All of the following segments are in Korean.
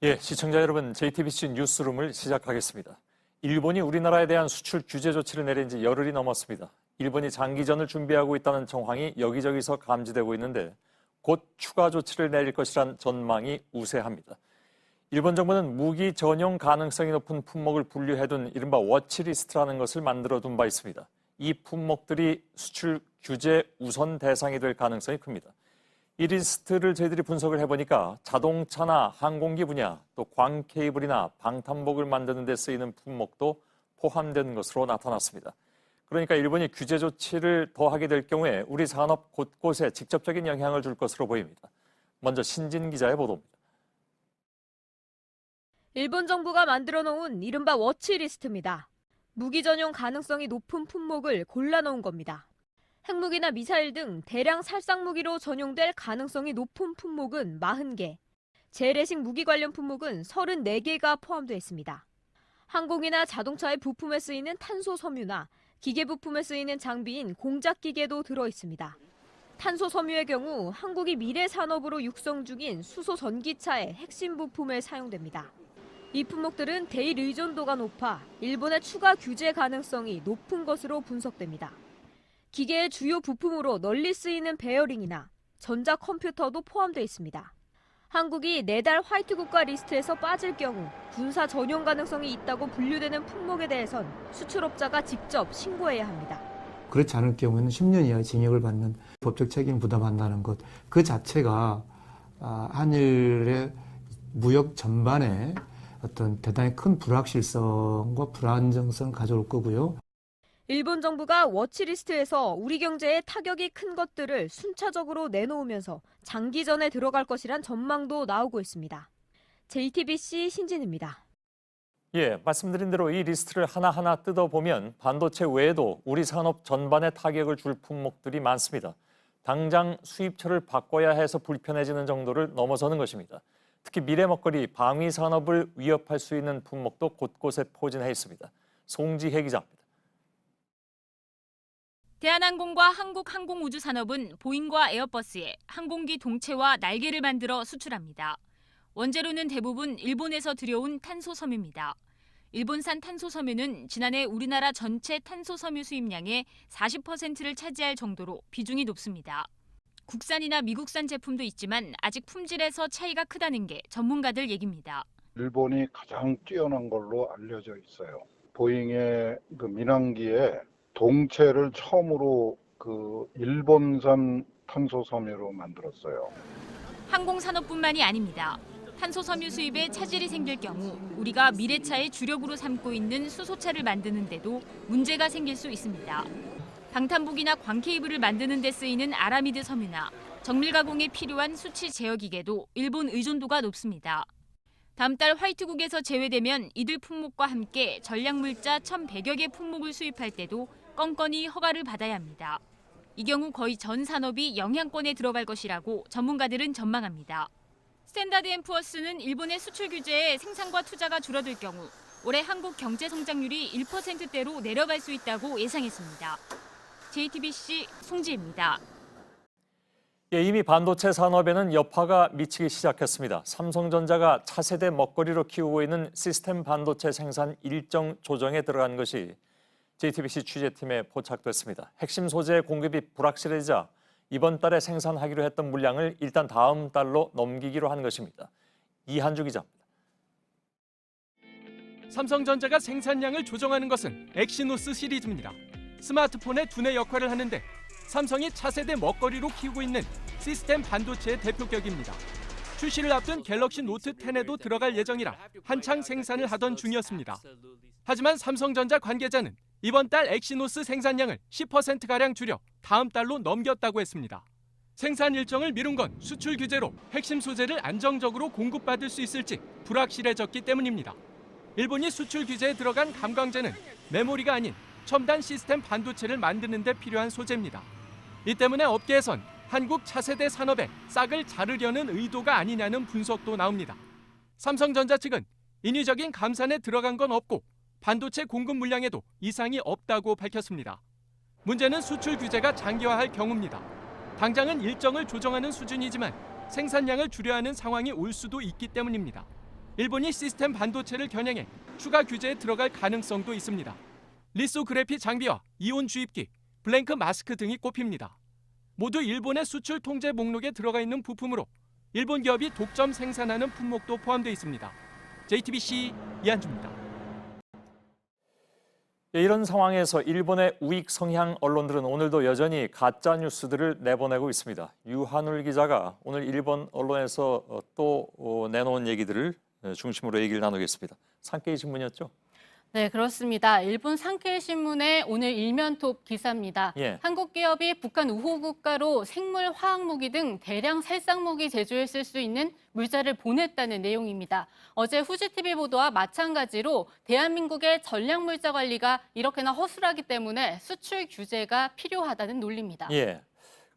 예, 시청자 여러분, JTBC 뉴스룸을 시작하겠습니다. 일본이 우리나라에 대한 수출 규제 조치를 내린 지 열흘이 넘었습니다. 일본이 장기전을 준비하고 있다는 정황이 여기저기서 감지되고 있는데 곧 추가 조치를 내릴 것이란 전망이 우세합니다. 일본 정부는 무기 전용 가능성이 높은 품목을 분류해둔 이른바 워치리스트라는 것을 만들어둔 바 있습니다. 이 품목들이 수출 규제 우선 대상이 될 가능성이 큽니다. 이 리스트를 저희들이 분석을 해보니까 자동차나 항공기 분야, 또 광케이블이나 방탄복을 만드는 데 쓰이는 품목도 포함된 것으로 나타났습니다. 그러니까 일본이 규제 조치를 더하게 될 경우에 우리 산업 곳곳에 직접적인 영향을 줄 것으로 보입니다. 먼저 신진 기자의 보도입니다. 일본 정부가 만들어 놓은 이른바 워치리스트입니다. 무기 전용 가능성이 높은 품목을 골라놓은 겁니다. 핵무기나 미사일 등 대량 살상무기로 전용될 가능성이 높은 품목은 40개, 재래식 무기 관련 품목은 34개가 포함되어 있습니다. 항공이나 자동차의 부품에 쓰이는 탄소 섬유나 기계 부품에 쓰이는 장비인 공작기계도 들어 있습니다. 탄소 섬유의 경우 한국이 미래 산업으로 육성 중인 수소 전기차의 핵심 부품에 사용됩니다. 이 품목들은 대일 의존도가 높아 일본의 추가 규제 가능성이 높은 것으로 분석됩니다. 기계의 주요 부품으로 널리 쓰이는 베어링이나 전자컴퓨터도 포함되어 있습니다. 한국이 4달 화이트 국가 리스트에서 빠질 경우 군사 전용 가능성이 있다고 분류되는 품목에 대해선 수출업자가 직접 신고해야 합니다. 그렇지 않을 경우에는 10년 이하의 징역을 받는 법적 책임을 부담한다는 것, 그 자체가 한일의 무역 전반에 어떤 대단히 큰 불확실성과 불안정성을 가져올 거고요. 일본 정부가 워치리스트에서 우리 경제에 타격이 큰 것들을 순차적으로 내놓으면서 장기전에 들어갈 것이란 전망도 나오고 있습니다. JTBC 신진입니다. 예, 말씀드린 대로 이 리스트를 하나하나 뜯어보면 반도체 외에도 우리 산업 전반에 타격을 줄 품목들이 많습니다. 당장 수입처를 바꿔야 해서 불편해지는 정도를 넘어서는 것입니다. 특히 미래 먹거리, 방위 산업을 위협할 수 있는 품목도 곳곳에 포진해 있습니다. 송지혜 기자입니다. 대한항공과 한국항공우주산업은 보잉과 에어버스에 항공기 동체와 날개를 만들어 수출합니다. 원재료는 대부분 일본에서 들여온 탄소섬유입니다. 일본산 탄소섬유는 지난해 우리나라 전체 탄소섬유 수입량의 40%를 차지할 정도로 비중이 높습니다. 국산이나 미국산 제품도 있지만 아직 품질에서 차이가 크다는 게 전문가들 얘기입니다. 일본이 가장 뛰어난 걸로 알려져 있어요. 보잉의 민항기에 동체를 처음으로 일본산 탄소섬유로 만들었어요. 항공산업뿐만이 아닙니다. 탄소섬유 수입에 차질이 생길 경우 우리가 미래차의 주력으로 삼고 있는 수소차를 만드는 데도 문제가 생길 수 있습니다. 방탄복이나 광케이블을 만드는 데 쓰이는 아라미드 섬유나 정밀 가공에 필요한 수치 제어 기계도 일본 의존도가 높습니다. 다음 달 화이트국에서 제외되면 이들 품목과 함께 전략물자 1,100여 개 품목을 수입할 때도 건건히 허가를 받아야 합니다. 이 경우 거의 전 산업이 영향권에 들어갈 것이라고 전문가들은 전망합니다. 스탠다드앤푸어스는 일본의 수출 규제에 생산과 투자가 줄어들 경우 올해 한국 경제 성장률이 1%대로 내려갈 수 있다고 예상했습니다. JTBC 송지혜입니다. 예, 이미 반도체 산업에는 여파가 미치기 시작했습니다. 삼성전자가 차세대 먹거리로 키우고 있는 시스템 반도체 생산 일정 조정에 들어간 것이 JTBC 취재팀에 포착됐습니다. 핵심 소재 공급이 불확실해지자 이번 달에 생산하기로 했던 물량을 일단 다음 달로 넘기기로 한 것입니다. 이한주 기자입니다. 삼성전자가 생산량을 조정하는 것은 엑시노스 시리즈입니다. 스마트폰의 두뇌 역할을 하는데 삼성이 차세대 먹거리로 키우고 있는 시스템 반도체의 대표격입니다. 출시를 앞둔 갤럭시 노트 10에도 들어갈 예정이라 한창 생산을 하던 중이었습니다. 하지만 삼성전자 관계자는 이번 달 엑시노스 생산량을 10%가량 줄여 다음 달로 넘겼다고 했습니다. 생산 일정을 미룬 건 수출 규제로 핵심 소재를 안정적으로 공급받을 수 있을지 불확실해졌기 때문입니다. 일본이 수출 규제에 들어간 감광재는 메모리가 아닌 첨단 시스템 반도체를 만드는 데 필요한 소재입니다. 이 때문에 업계에선 한국 차세대 산업에 싹을 자르려는 의도가 아니냐는 분석도 나옵니다. 삼성전자 측은 인위적인 감산에 들어간 건 없고 반도체 공급 물량에도 이상이 없다고 밝혔습니다. 문제는 수출 규제가 장기화할 경우입니다. 당장은 일정을 조정하는 수준이지만 생산량을 줄여야 하는 상황이 올 수도 있기 때문입니다. 일본이 시스템 반도체를 겨냥해 추가 규제에 들어갈 가능성도 있습니다. 리소그래피 장비와 이온 주입기, 블랭크 마스크 등이 꼽힙니다. 모두 일본의 수출 통제 목록에 들어가 있는 부품으로 일본 기업이 독점 생산하는 품목도 포함되어 있습니다. JTBC 이한주입니다. 예, 이런 상황에서 일본의 우익 성향 언론들은 오늘도 여전히 가짜 뉴스들을 내보내고 있습니다. 유한울 기자가 오늘 일본 언론에서 또 내놓은 얘기들을 중심으로 얘기를 나누겠습니다. 산케이 신문이었죠? 네, 그렇습니다. 일본 산케이 신문의 오늘 일면톱 기사입니다. 예. 한국 기업이 북한 우호 국가로 생물 화학 무기 등 대량 살상 무기 제조에 쓸 수 있는 물자를 보냈다는 내용입니다. 어제 후지TV 보도와 마찬가지로 대한민국의 전략 물자 관리가 이렇게나 허술하기 때문에 수출 규제가 필요하다는 논리입니다. 예.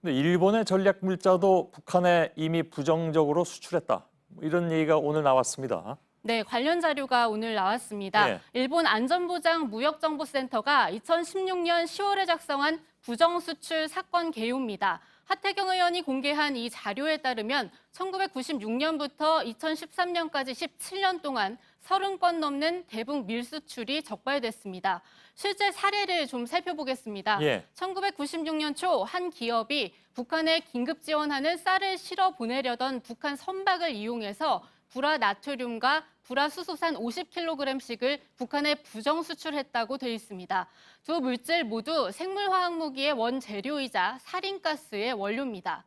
근데 일본의 전략 물자도 북한에 이미 부정적으로 수출했다. 이런 얘기가 오늘 나왔습니다. 네, 관련 자료가 오늘 나왔습니다. 예. 일본 안전보장 무역정보센터가 2016년 10월에 작성한 부정수출 사건 개요입니다. 하태경 의원이 공개한 이 자료에 따르면 1996년부터 2013년까지 17년 동안 30건 넘는 대북 밀수출이 적발됐습니다. 실제 사례를 좀 살펴보겠습니다. 예. 1996년 초 한 기업이 북한에 긴급 지원하는 쌀을 실어 보내려던 북한 선박을 이용해서 불화나트륨과 불화수소산 50kg씩을 북한에 부정 수출했다고 돼 있습니다. 두 물질 모두 생물화학무기의 원재료이자 살인가스의 원료입니다.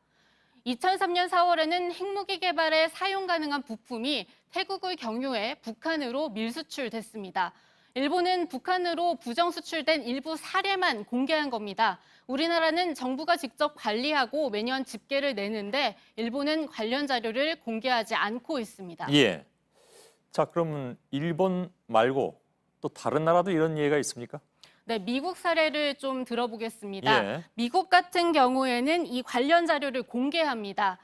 2003년 4월에는 핵무기 개발에 사용 가능한 부품이 태국을 경유해 북한으로 밀수출됐습니다. 일본은 북한으로 부정 수출된 일부 사례만 공개한 겁니다. 우리나라는 정부가 직접 관리하고 매년 집계를 내는데 일본은 관련 자료를 공개하지 않고 있습니다. 예. 자, 그러면 일본 말고 또 다른 나라도 이런 예가 있습니까? 네, 미국 사례를 좀 들어보겠습니다. 예. 미국 같은 경우에는 이 관련 자료를 공개합니다.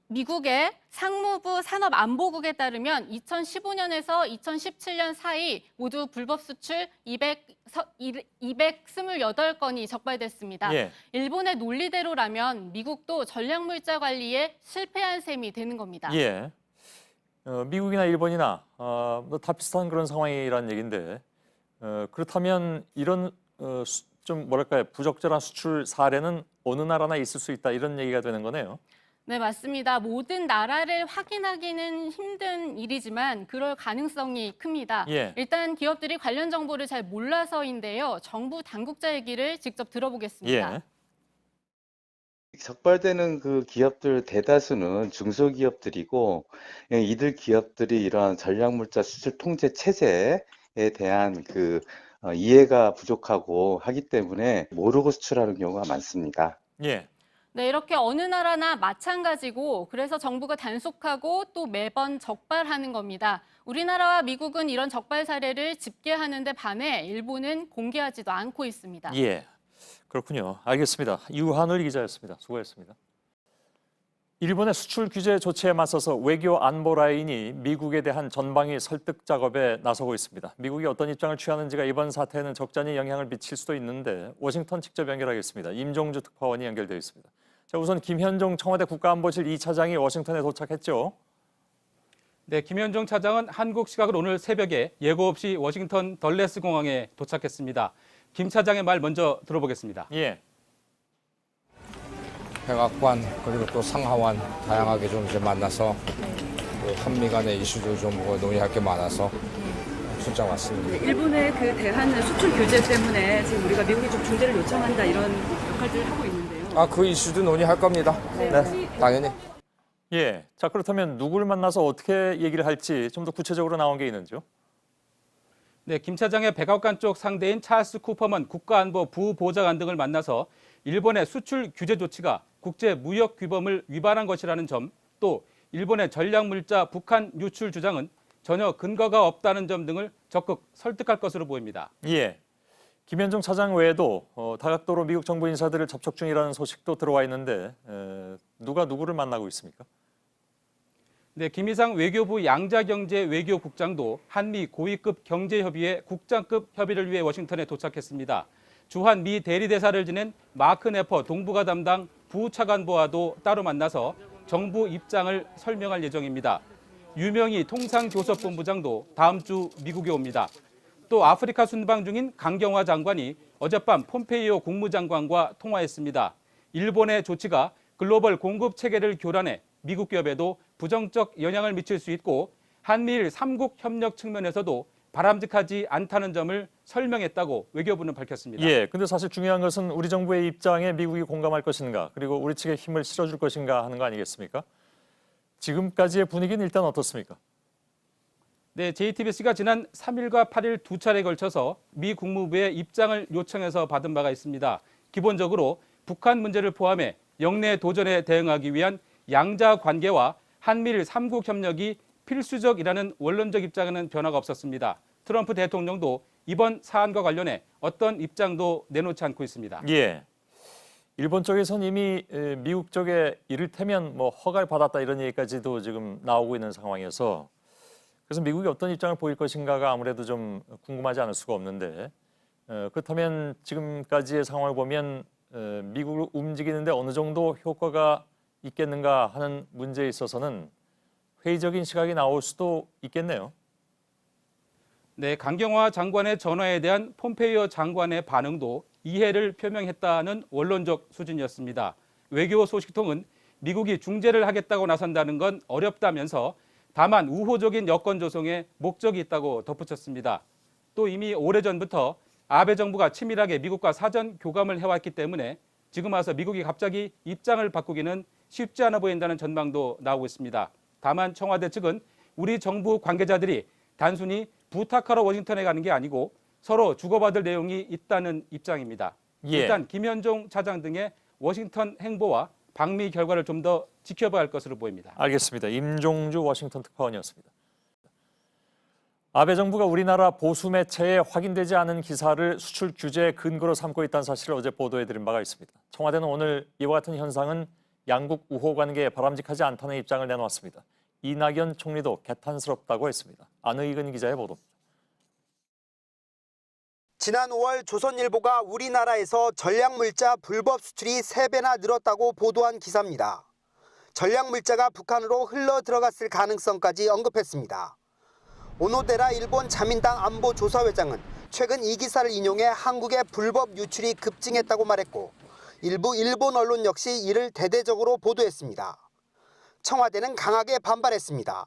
미국의 상무부 산업안보국에 따르면 2015년에서 2017년 사이 모두 불법 수출 228건이 적발됐습니다. 예. 일본의 논리대로라면 미국도 전략물자 관리에 실패한 셈이 되는 겁니다. 예. 미국이나 일본이나 다 비슷한 그런 상황이라는 얘기인데 그렇다면 이런 좀 뭐랄까요 부적절한 수출 사례는 어느 나라나 있을 수 있다 이런 얘기가 되는 거네요. 네, 맞습니다. 모든 나라를 확인하기는 힘든 일이지만 그럴 가능성이 큽니다. 예. 일단 기업들이 관련 정보를 잘 몰라서인데요. 정부 당국자 얘기를 직접 들어보겠습니다. 예. 적발되는 그 기업들 대다수는 중소기업들이고 이들 기업들이 이러한 전략물자 수출 통제 체제에 대한 이해가 부족하고 하기 때문에 모르고 수출하는 경우가 많습니다. 예. 네, 이렇게 어느 나라나 마찬가지고 그래서 정부가 단속하고 또 매번 적발하는 겁니다. 우리나라와 미국은 이런 적발 사례를 집계하는 데 반해 일본은 공개하지도 않고 있습니다. 예. 그렇군요. 알겠습니다. 유한울 기자였습니다. 수고했습니다. 일본의 수출 규제 조치에 맞서서 외교 안보 라인이 미국에 대한 전방위 설득 작업에 나서고 있습니다. 미국이 어떤 입장을 취하는지가 이번 사태에는 적잖이 영향을 미칠 수도 있는데 워싱턴 직접 연결하겠습니다. 임종주 특파원이 연결되어 있습니다. 자, 우선 김현종 청와대 국가안보실 2차장이 워싱턴에 도착했죠. 네, 김현종 차장은 한국 시각으로 오늘 새벽에 예고 없이 워싱턴 덜레스 공항에 도착했습니다. 김 차장의 말 먼저 들어보겠습니다. 예. 백악관 그리고 또 상하관 다양하게 좀 이제 만나서 한미 간의 이슈도 좀 논의할 게 많아서 출장 왔습니다. 일본의 그 대한 수출 규제 때문에 지금 우리가 미국이 좀 중재를 요청한다 이런 역할들을 하고 있는데요. 그 이슈도 논의할 겁니다. 네, 당연히. 예. 자, 그렇다면 누구를 만나서 어떻게 얘기를 할지 좀 더 구체적으로 나온 게 있는지요? 네, 김 차장의 백악관 쪽 상대인 찰스 쿠퍼먼 국가안보 부보좌관 등을 만나서 일본의 수출 규제 조치가 국제 무역 규범을 위반한 것이라는 점, 또 일본의 전략물자 북한 유출 주장은 전혀 근거가 없다는 점 등을 적극 설득할 것으로 보입니다. 예. 김현종 차장 외에도 다각도로 미국 정부 인사들을 접촉 중이라는 소식도 들어와 있는데 누가 누구를 만나고 있습니까? 네, 김희상 외교부 양자경제 외교국장도 한미 고위급 경제협의회 국장급 협의를 위해 워싱턴에 도착했습니다. 주한 미 대리대사를 지낸 마크 네퍼 동북아 담당 부차관보와도 따로 만나서 정부 입장을 설명할 예정입니다. 유명희 통상교섭본부장도 다음 주 미국에 옵니다. 또 아프리카 순방 중인 강경화 장관이 어젯밤 폼페이오 국무장관과 통화했습니다. 일본의 조치가 글로벌 공급 체계를 교란해 미국 기업에도 부정적 영향을 미칠 수 있고 한미일 3국 협력 측면에서도 바람직하지 않다는 점을 설명했다고 외교부는 밝혔습니다. 예, 근데 사실 중요한 것은 우리 정부의 입장에 미국이 공감할 것인가, 그리고 우리 측에 힘을 실어줄 것인가 하는 거 아니겠습니까? 지금까지의 분위기는 일단 어떻습니까? 네, JTBC가 지난 3일과 8일 두 차례에 걸쳐서 미 국무부의 입장을 요청해서 받은 바가 있습니다. 기본적으로 북한 문제를 포함해 영내 도전에 대응하기 위한 양자 관계와 한미일 3국 협력이 필수적이라는 원론적 입장에는 변화가 없었습니다. 트럼프 대통령도 이번 사안과 관련해 어떤 입장도 내놓지 않고 있습니다. 예. 일본 쪽에서는 이미 미국 쪽에 이를테면 뭐 허가를 받았다 이런 얘기까지도 지금 나오고 있는 상황이어서 그래서 미국이 어떤 입장을 보일 것인가가 아무래도 좀 궁금하지 않을 수가 없는데 그렇다면 지금까지의 상황을 보면 미국을 움직이는데 어느 정도 효과가 있겠는가 하는 문제에 있어서는 회의적인 시각이 나올 수도 있겠네요. 네, 강경화 장관의 전화에 대한 폼페이오 장관의 반응도 이해를 표명했다는 원론적 수준이었습니다. 외교 소식통은 미국이 중재를 하겠다고 나선다는 건 어렵다면서 다만 우호적인 여건 조성에 목적이 있다고 덧붙였습니다. 또 이미 오래전부터 아베 정부가 치밀하게 미국과 사전 교감을 해왔기 때문에 지금 와서 미국이 갑자기 입장을 바꾸기는 쉽지 않아 보인다는 전망도 나오고 있습니다. 다만 청와대 측은 우리 정부 관계자들이 단순히 부탁하러 워싱턴에 가는 게 아니고 서로 주고받을 내용이 있다는 입장입니다. 예. 일단 김현종 차장 등의 워싱턴 행보와 방미 결과를 좀 더 지켜봐야 할 것으로 보입니다. 알겠습니다. 임종주 워싱턴 특파원이었습니다. 아베 정부가 우리나라 보수 매체에 확인되지 않은 기사를 수출 규제의 근거로 삼고 있다는 사실을 어제 보도해드린 바가 있습니다. 청와대는 오늘 이와 같은 현상은 양국 우호 관계에 바람직하지 않다는 입장을 내놓았습니다. 이낙연 총리도 개탄스럽다고 했습니다. 안의근 기자의 보도입니다. 지난 5월 조선일보가 우리나라에서 전략물자 불법 수출이 3배나 늘었다고 보도한 기사입니다. 전략물자가 북한으로 흘러 들어갔을 가능성까지 언급했습니다. 오노데라 일본 자민당 안보조사회장은 최근 이 기사를 인용해 한국의 불법 유출이 급증했다고 말했고 일부 일본 언론 역시 이를 대대적으로 보도했습니다. 청와대는 강하게 반발했습니다.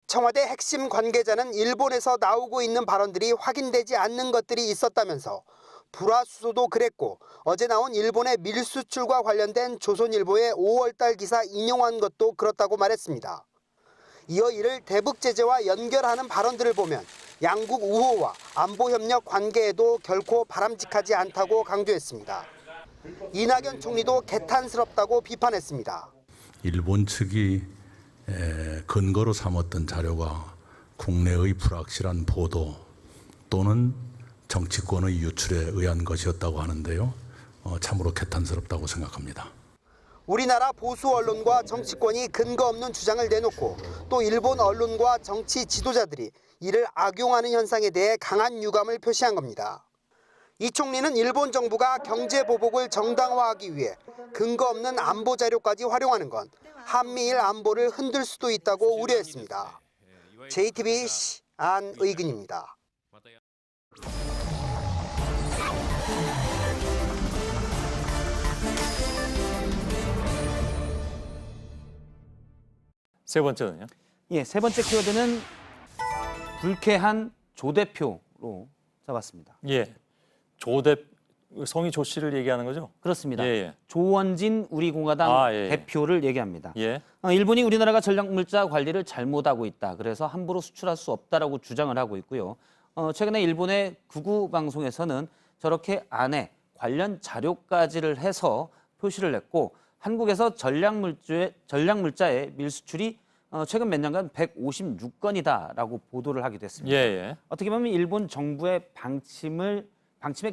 청와대 핵심 관계자는 일본에서 나오고 있는 발언들이 확인되지 않는 것들이 있었다면서 불화수소도 그랬고 어제 나온 일본의 밀수출과 관련된 조선일보의 5월달 기사 인용한 것도 그렇다고 말했습니다. 이어 이를 대북 제재와 연결하는 발언들을 보면 양국 우호와 안보협력 관계에도 결코 바람직하지 않다고 강조했습니다. 이낙연 총리도 개탄스럽다고 비판했습니다. 일본 측이 근거로 삼았던 자료가 국내의 불확실한 보도 또는 정치권의 유출에 의한 것이었다고 하는데요. 참으로 개탄스럽다고 생각합니다. 우리나라 보수 언론과 정치권이 근거 없는 주장을 내놓고 또 일본 언론과 정치 지도자들이 이를 악용하는 현상에 대해 강한 유감을 표시한 겁니다. 이 총리는 일본 정부가 경제 보복을 정당화하기 위해 근거 없는 안보 자료까지 활용하는 건 한미일 안보를 흔들 수도 있다고 우려했습니다. JTBC 안의근입니다. 세 번째는요? 예, 세 번째 키워드는 불쾌한 조 대표로 잡았습니다. 예, 성이 조 씨를 얘기하는 거죠? 그렇습니다. 예. 조원진 우리공화당 예. 대표를 얘기합니다. 예. 일본이 우리나라가 전략물자 관리를 잘못하고 있다. 그래서 함부로 수출할 수 없다라고 주장을 하고 있고요. 최근에 일본의 구구 방송에서는 저렇게 안에 관련 자료까지를 해서 표시를 했고 한국에서 전략물자의 밀수출이 최근 몇 년간 156건이다라고 보도를 하기도 했습니다. 예. 어떻게 보면 일본 정부의 방침의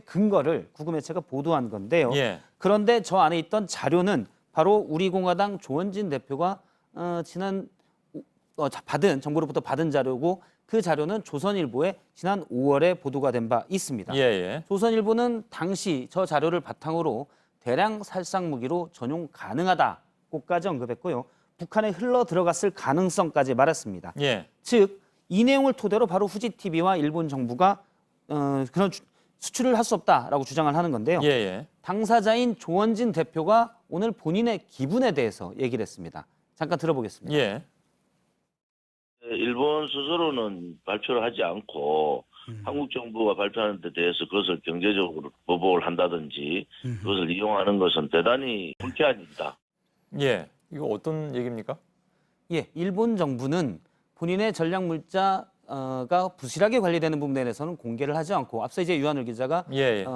근거를 구구 매체가 보도한 건데요. 예. 그런데 저 안에 있던 자료는 바로 우리공화당 조원진 대표가 정부로부터 받은 자료고 그 자료는 조선일보에 지난 5월에 보도가 된 바 있습니다. 예. 조선일보는 당시 저 자료를 바탕으로 대량 살상 무기로 전용 가능하다고까지 언급했고요. 북한에 흘러 들어갔을 가능성까지 말했습니다. 예. 즉, 이 내용을 토대로 바로 후지 TV와 일본 정부가 그런 수출을 할 수 없다라고 주장을 하는 건데요. 예, 예. 당사자인 조원진 대표가 오늘 본인의 기분에 대해서 얘기를 했습니다. 잠깐 들어보겠습니다. 예. 일본 스스로는 발표를 하지 않고 한국 정부가 발표하는 데 대해서 그것을 경제적으로 보복을 한다든지 그것을 이용하는 것은 대단히 불쾌한 일이다. 예. 이거 어떤 얘기입니까? 예, 일본 정부는 본인의 전략 물자가 부실하게 관리되는 부분에 대해서는 공개를 하지 않고 앞서 이제 유한열 기자가 예, 예.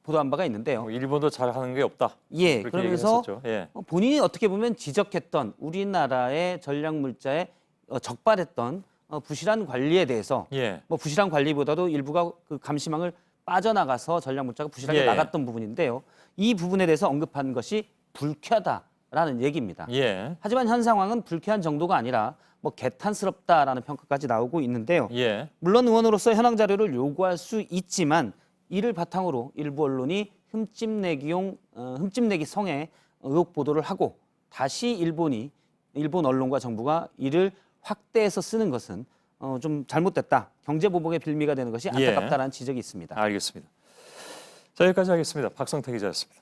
보도한 바가 있는데요. 일본도 잘하는 게 없다. 예, 그렇게 그러면서 얘기했었죠. 예. 본인이 어떻게 보면 지적했던 우리나라의 전략 물자에 적발했던 부실한 관리에 대해서 예. 뭐 부실한 관리보다도 일부가 그 감시망을 빠져나가서 전략 물자가 부실하게 예. 나갔던 부분인데요. 이 부분에 대해서 언급한 것이 불쾌하다라는 얘기입니다. 예. 하지만 현 상황은 불쾌한 정도가 아니라 뭐 개탄스럽다라는 평가까지 나오고 있는데요. 예. 물론 의원으로서 현황 자료를 요구할 수 있지만 이를 바탕으로 일부 언론이 흠집내기 성의 의혹 보도를 하고 다시 일본 언론과 정부가 이를 확대해서 쓰는 것은 좀 잘못됐다. 경제보복의 빌미가 되는 것이 안타깝다라는 지적이 있습니다. 알겠습니다. 자, 여기까지 하겠습니다. 박성태 기자였습니다.